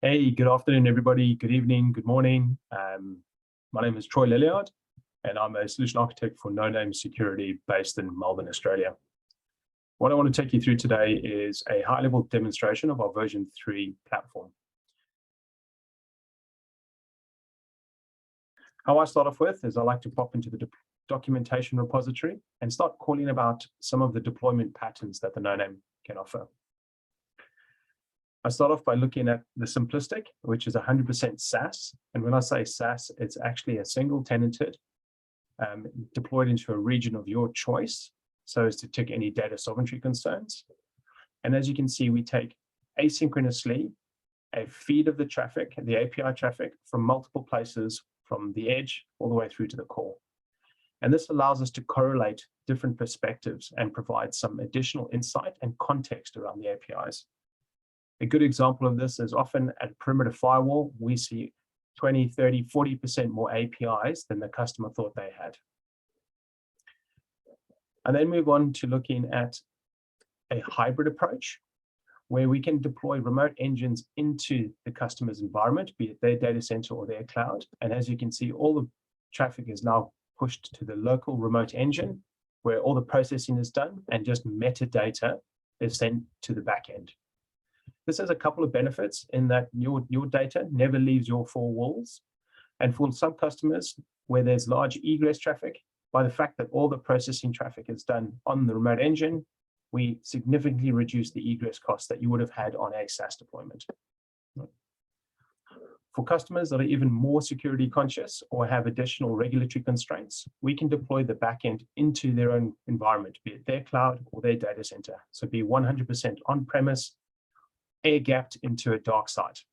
Hey, good afternoon, everybody. Good evening, good morning. My name is Troy Leliard, and I'm a solution architect for Noname Security based in Melbourne, Australia. What I want to take you through today is a high-level demonstration of our version 3 platform. How I start off with is I like to pop into the documentation repository and start calling about some of the deployment patterns that the Noname can offer. I start off by looking at the simplistic, which is 100% SaaS. And when I say SaaS, it's actually a single tenanted, deployed into a region of your choice, so as to tick any data sovereignty concerns. And as you can see, we take asynchronously a feed of the traffic, the API traffic, from multiple places, from the edge all the way through to the core. And this allows us to correlate different perspectives and provide some additional insight and context around the APIs. A good example of this is often at a perimeter firewall, we see 20, 30, 40% more APIs than the customer thought they had. And then move on to looking at a hybrid approach where we can deploy remote engines into the customer's environment, be it their data center or their cloud. And as you can see, all the traffic is now pushed to the local remote engine where all the processing is done and just metadata is sent to the back end. This has a couple of benefits in that your data never leaves your four walls. And for some customers where there's large egress traffic, by the fact that all the processing traffic is done on the remote engine, we significantly reduce the egress costs that you would have had on a SaaS deployment. For customers that are even more security conscious or have additional regulatory constraints, we can deploy the backend into their own environment, be it their cloud or their data center. So be 100% on-premise, air-gapped into a dark site.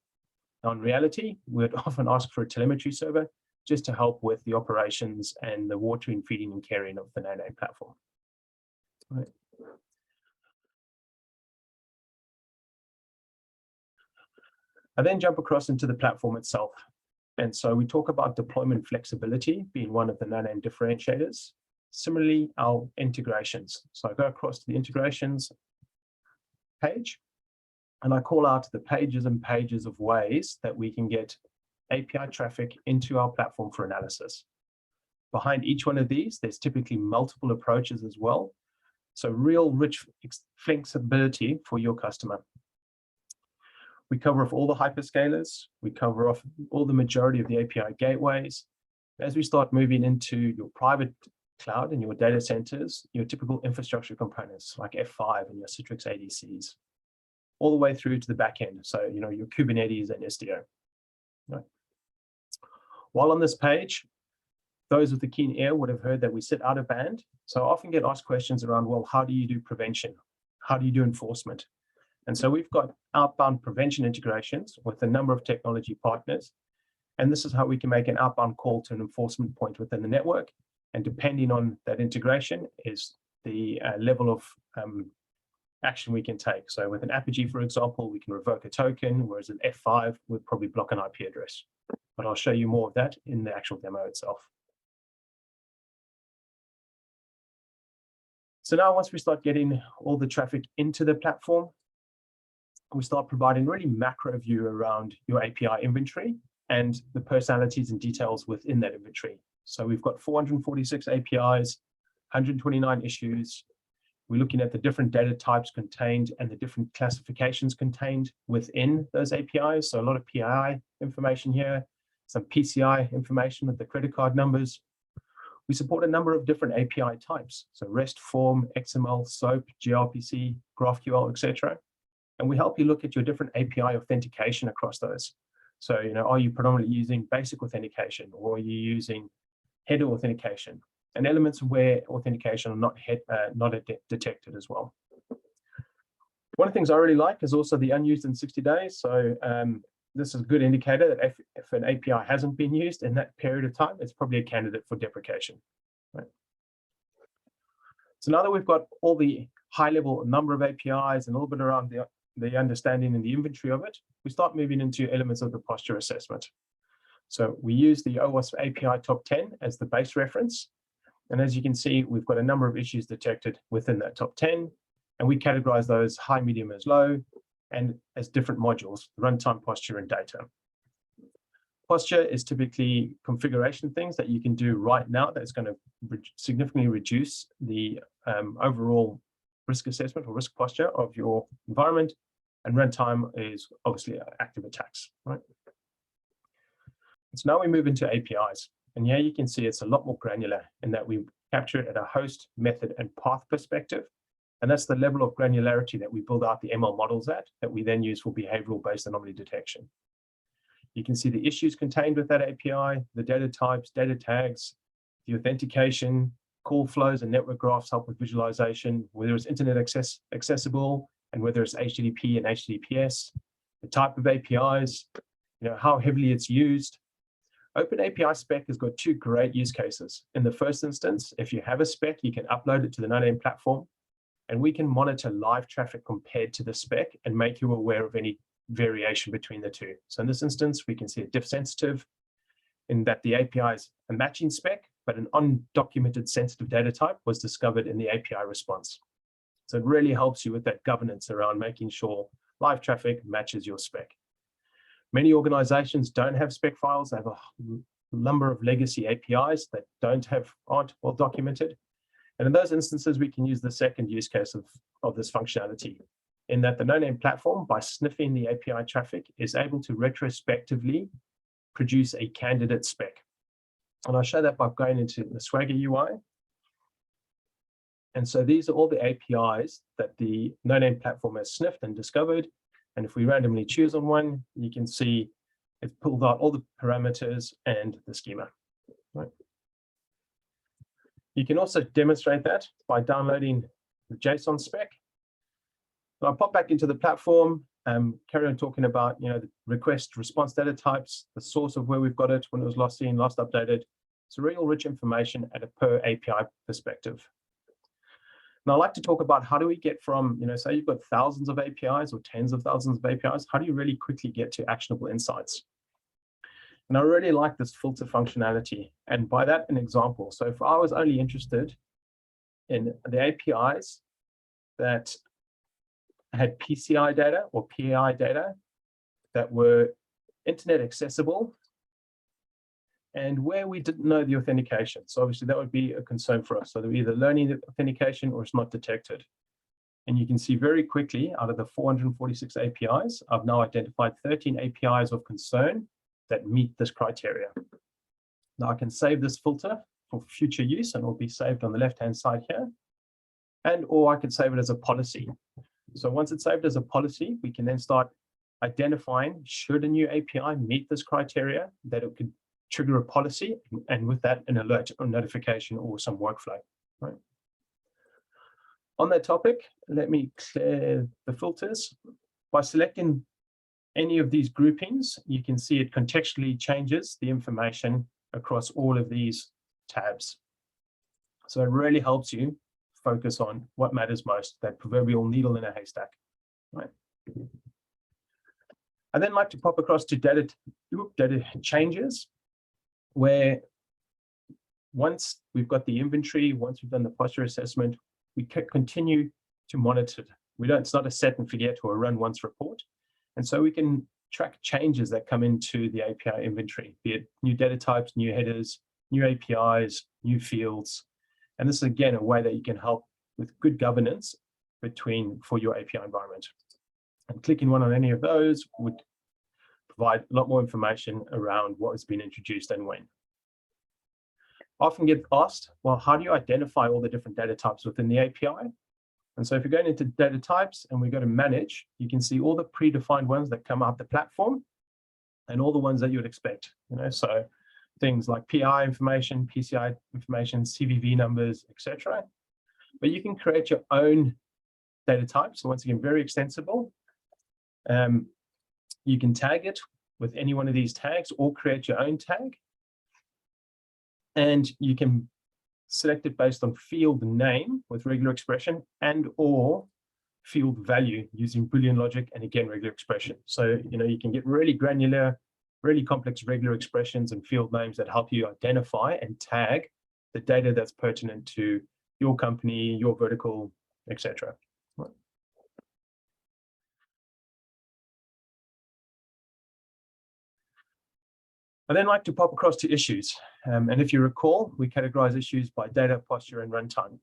Now, in reality, we'd often ask for a telemetry server just to help with the operations and the watering, feeding, and caring of the Noname platform. Right. I then jump across into the platform itself. And so we talk about deployment flexibility being one of the Noname differentiators. Similarly, our integrations. So I go across to the integrations page, and I call out the pages and pages of ways that we can get API traffic into our platform for analysis. Behind each one of these, there's typically multiple approaches as well. So real rich flexibility for your customer. We cover off all the hyperscalers. We cover off all the majority of the API gateways. As we start moving into your private cloud and your data centers, your typical infrastructure components like F5 and your Citrix ADCs, all the way through to the back end. So, your Kubernetes and Istio. Right. While on this page, those with the keen ear would have heard that we sit out of band. So I often get asked questions around, well, how do you do prevention? How do you do enforcement? And so we've got outbound prevention integrations with a number of technology partners. And this is how we can make an outbound call to an enforcement point within the network. And depending on that integration is the level of action we can take. So with an Apogee, for example, we can revoke a token, whereas an F5 would probably block an IP address. But I'll show you more of that in the actual demo itself. So now once we start getting all the traffic into the platform, we start providing really macro view around your API inventory and the personalities and details within that inventory. So we've got 446 APIs, 129 issues. We're looking at the different data types contained and the different classifications contained within those APIs. So a lot of PII information here, some PCI information with the credit card numbers. We support a number of different API types. So REST form, XML, SOAP, gRPC, GraphQL, etc. And we help you look at your different API authentication across those. So, are you predominantly using basic authentication or are you using header authentication? And elements where authentication are not detected as well. One of the things I really like is also the unused in 60 days. So this is a good indicator that if an API hasn't been used in that period of time, it's probably a candidate for deprecation. Right? So now that we've got all the high-level number of APIs and a little bit around the understanding and the inventory of it, we start moving into elements of the posture assessment. So we use the OWASP API top 10 as the base reference. And as you can see, we've got a number of issues detected within that top 10, and we categorize those high, medium as low. and as different modules, runtime, posture, and data. Posture is typically configuration things that you can do right now that's going to significantly reduce the overall risk assessment or risk posture of your environment. And runtime is obviously active attacks, right? So now we move into APIs. And here you can see it's a lot more granular in that we capture it at a host, method, and path perspective. And that's the level of granularity that we build out the ML models at, that we then use for behavioral-based anomaly detection. You can see the issues contained with that API, the data types, data tags, the authentication, call flows, and network graphs help with visualization, whether it's internet accessible, and whether it's HTTP and HTTPS, the type of APIs, how heavily it's used. OpenAPI spec has got two great use cases. In the first instance, if you have a spec, you can upload it to the Noname platform, and we can monitor live traffic compared to the spec and make you aware of any variation between the two. So in this instance, we can see a diff sensitive in that the API is a matching spec, but an undocumented sensitive data type was discovered in the API response. So it really helps you with that governance around making sure live traffic matches your spec. Many organizations don't have spec files. They have a number of legacy APIs that aren't well documented. And in those instances, we can use the second use case of this functionality, in that the Noname platform, by sniffing the API traffic, is able to retrospectively produce a candidate spec. And I'll show that by going into the Swagger UI. And so these are all the APIs that the Noname platform has sniffed and discovered. And if we randomly choose on one, you can see it's pulled out all the parameters and the schema. Right. You can also demonstrate that by downloading the JSON spec. So I'll pop back into the platform, carry on talking about the request response data types, the source of where we've got it, when it was last seen, last updated. It's real rich information at a per API perspective. Now, I like to talk about how do we get from, say you've got thousands of APIs or tens of thousands of APIs, how do you really quickly get to actionable insights? And I really like this filter functionality. And by that, an example. So if I was only interested in the APIs that had PCI data or PAI data that were internet accessible, and where we didn't know the authentication. So obviously that would be a concern for us. So they're either learning the authentication or it's not detected. And you can see very quickly out of the 446 APIs, I've now identified 13 APIs of concern that meet this criteria. Now I can save this filter for future use, and it will be saved on the left-hand side here. Or I could save it as a policy. So once it's saved as a policy, we can then start identifying, should a new API meet this criteria, that it could trigger a policy, and with that, an alert or notification or some workflow. Right. On that topic, let me clear the filters. By selecting any of these groupings, you can see it contextually changes the information across all of these tabs. So it really helps you focus on what matters most, that proverbial needle in a haystack. Right. I then like to pop across to data changes, where once we've got the inventory, once we've done the posture assessment, we can continue to monitor it. It's not a set and forget or a run once report. And so we can track changes that come into the API inventory, be it new data types, new headers, new APIs, new fields. And this is, again, a way that you can help with good governance for your API environment. And clicking one on any of those would provide a lot more information around what has been introduced and when. I often get asked, well, how do you identify all the different data types within the API? And so if you're going into data types and we go to manage, you can see all the predefined ones that come out the platform and all the ones that you would expect. So things like PI information, PCI information, CVV numbers, etc. But you can create your own data type. So once again, very extensible. You can tag it with any one of these tags or create your own tag. And you can select it based on field name with regular expression and or field value using Boolean logic and, again, regular expression. So, you can get really granular, really complex regular expressions and field names that help you identify and tag the data that's pertinent to your company, your vertical, etc. I then like to pop across to issues. And if you recall, we categorize issues by data, posture, and runtime.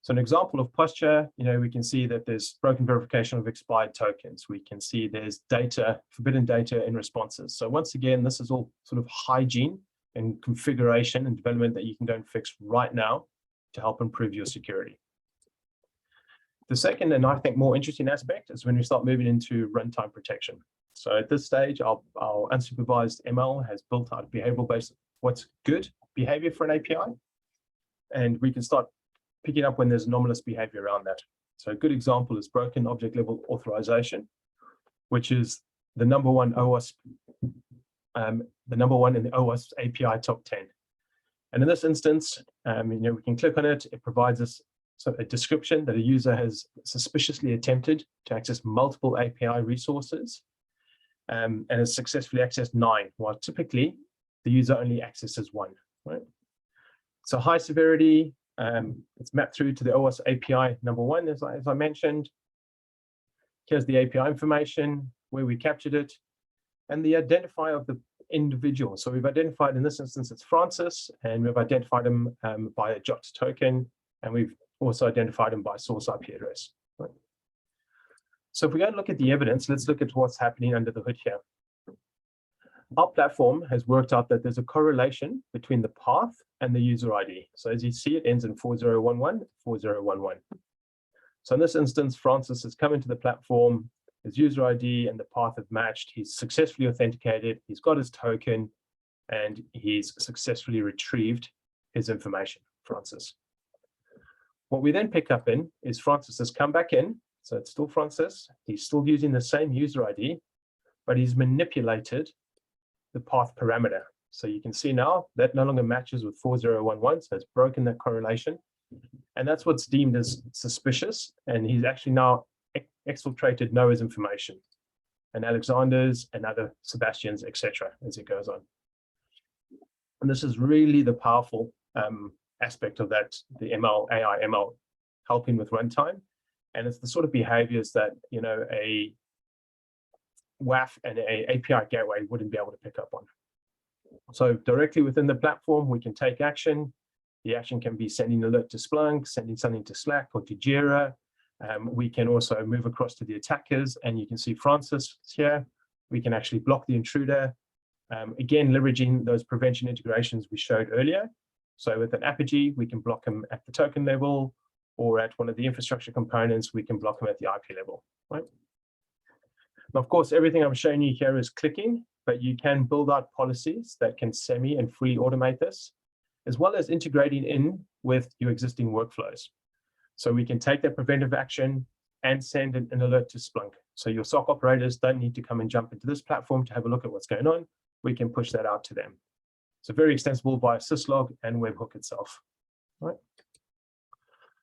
So an example of posture, we can see that there's broken verification of expired tokens. We can see there's data, forbidden data in responses. So once again, this is all sort of hygiene and configuration and development that you can go and fix right now to help improve your security. The second, and I think more interesting aspect, is when we start moving into runtime protection. So at this stage, our unsupervised ML has built out behavioral-based, what's good behavior for an API. And we can start picking up when there's anomalous behavior around that. So a good example is broken object level authorization, which is the number one OWASP, the number one in the OWASP API top 10. And in this instance, we can click on it. It provides us a description that a user has suspiciously attempted to access multiple API resources and has successfully accessed 9, while typically the user only accesses 1. Right? So high severity, it's mapped through to the OWASP API number 1, as I mentioned. Here's the API information, where we captured it, and the identifier of the individual. So we've identified, in this instance, it's Francis, and we've identified him by a JOT token, and we've also identified him by source IP address. Right? So if we go and look at the evidence, let's look at what's happening under the hood here. Our platform has worked out that there's a correlation between the path and the user ID. So as you see, it ends in 4011, 4011. So in this instance, Francis has come into the platform, his user ID and the path have matched, he's successfully authenticated, he's got his token, and he's successfully retrieved his information, Francis. What we then pick up in is Francis has come back in, so it's still Francis, he's still using the same user ID, but he's manipulated the path parameter. So you can see now that no longer matches with 4011, so it's broken that correlation. And that's what's deemed as suspicious. And he's actually now exfiltrated Noah's information and Alexander's and other Sebastian's, etc., as it goes on. And this is really the powerful aspect of that, the AI ML helping with runtime. And it's the sort of behaviors that, a WAF and a API gateway wouldn't be able to pick up on. So directly within the platform, we can take action. The action can be sending an alert to Splunk, sending something to Slack or to Jira. We can also move across to the attackers, and you can see Francis here. We can actually block the intruder. Again, leveraging those prevention integrations we showed earlier. So with an Apogee, we can block them at the token level, or at one of the infrastructure components, we can block them at the IP level, right? Now, of course, everything I'm showing you here is clicking, but you can build out policies that can semi and fully automate this, as well as integrating in with your existing workflows. So we can take that preventive action and send an alert to Splunk. So your SOC operators don't need to come and jump into this platform to have a look at what's going on. We can push that out to them. So very extensible via syslog and webhook itself. All right.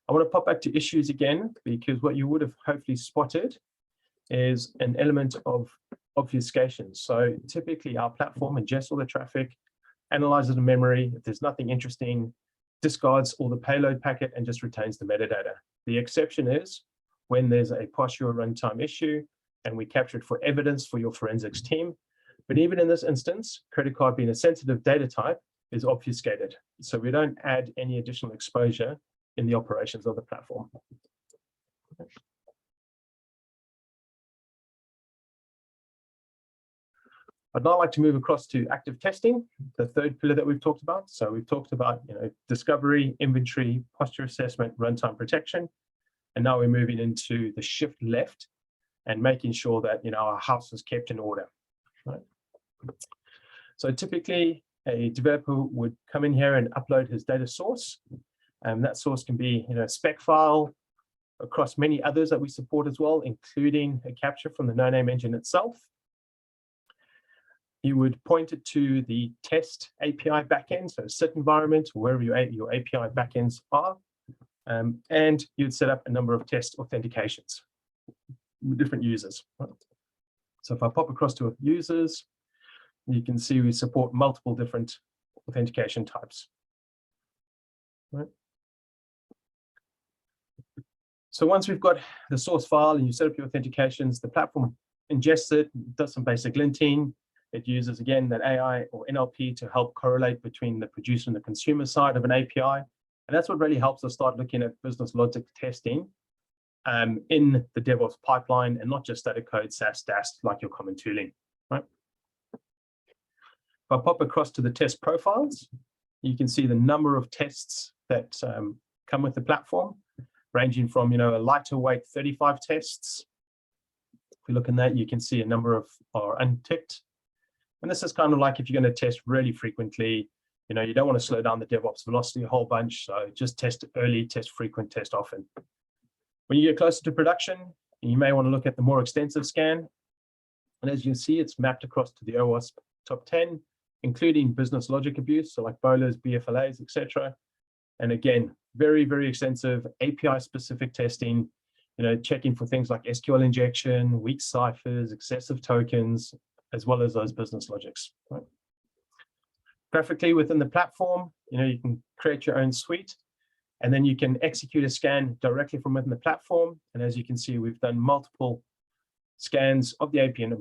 I want to pop back to issues again, because what you would have hopefully spotted is an element of obfuscation. So typically our platform ingests all the traffic, analyzes the memory. If there's nothing interesting, discards all the payload packet and just retains the metadata. The exception is when there's a posture or runtime issue and we capture it for evidence for your forensics team. But even in this instance, credit card being a sensitive data type is obfuscated. So we don't add any additional exposure in the operations of the platform. I'd now like to move across to active testing, the third pillar that we've talked about. So we've talked about discovery, inventory, posture assessment, runtime protection. And now we're moving into the shift left and making sure that our house is kept in order. Right? So typically a developer would come in here and upload his data source. And that source can be a spec file across many others that we support as well, including a capture from the Noname engine itself. You would point it to the test API backend, so sit environment, wherever your API backends are, and you'd set up a number of test authentications with different users. Right? So if I pop across to users, you can see we support multiple different authentication types. Right? So once we've got the source file and you set up your authentications, the platform ingests it, does some basic linting. It uses, again, that AI or NLP to help correlate between the producer and the consumer side of an API. And that's what really helps us start looking at business logic testing in the DevOps pipeline, and not just static code, SaaS, DAST, like your common tooling, right? If I pop across to the test profiles, you can see the number of tests that come with the platform, ranging from, a lighter weight 35 tests. If we look in that, you can see a number of are unticked. And this is kind of like if you're going to test really frequently, you don't want to slow down the DevOps velocity a whole bunch. So just test early, test frequent, test often. When you get closer to production, you may want to look at the more extensive scan. And as you can see, it's mapped across to the OWASP top 10, including business logic abuse, so like BOLAs, BFLAs, etc. And again, very, very extensive API-specific testing, checking for things like SQL injection, weak ciphers, excessive tokens, as well as those business logics. Right? Graphically within the platform, you can create your own suite, and then you can execute a scan directly from within the platform. And as you can see, we've done multiple scans of the API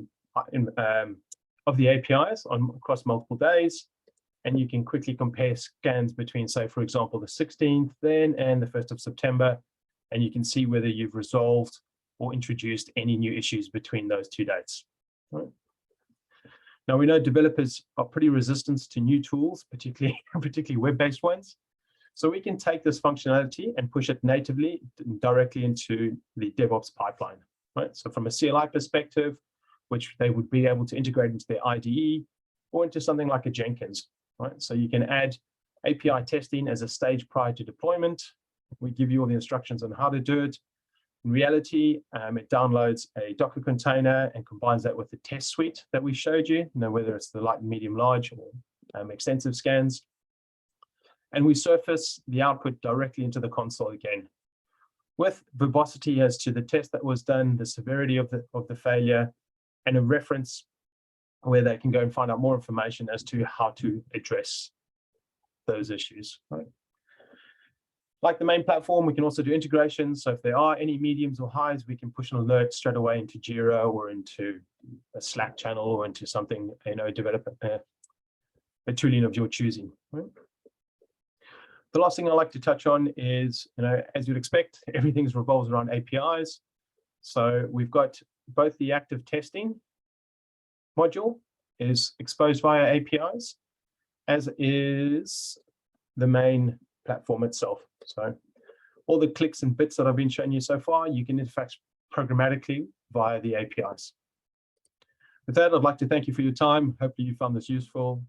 of the APIs across multiple days, and you can quickly compare scans between, say, for example, the 16th then and the 1st of September, and you can see whether you've resolved or introduced any new issues between those two dates. Right. Now, we know developers are pretty resistant to new tools, particularly web-based ones. So we can take this functionality and push it natively directly into the DevOps pipeline. Right? So from a CLI perspective, which they would be able to integrate into their IDE or into something like a Jenkins. Right? So you can add API testing as a stage prior to deployment. We give you all the instructions on how to do it. In reality, it downloads a Docker container and combines that with the test suite that we showed you, whether it's the light, medium, large, or extensive scans. And we surface the output directly into the console again, with verbosity as to the test that was done, the severity of the failure, and a reference where they can go and find out more information as to how to address those issues. Right? Like the main platform, we can also do integrations. So if there are any mediums or highs, we can push an alert straight away into Jira or into a Slack channel or into something, develop a tooling of your choosing. Right? The last thing I like to touch on is, as you'd expect, everything revolves around APIs. So we've got both the active testing module is exposed via APIs, as is the main platform itself. So all the clicks and bits that I've been showing you so far, you can in fact programmatically via the APIs. With that, I'd like to thank you for your time. Hopefully you found this useful.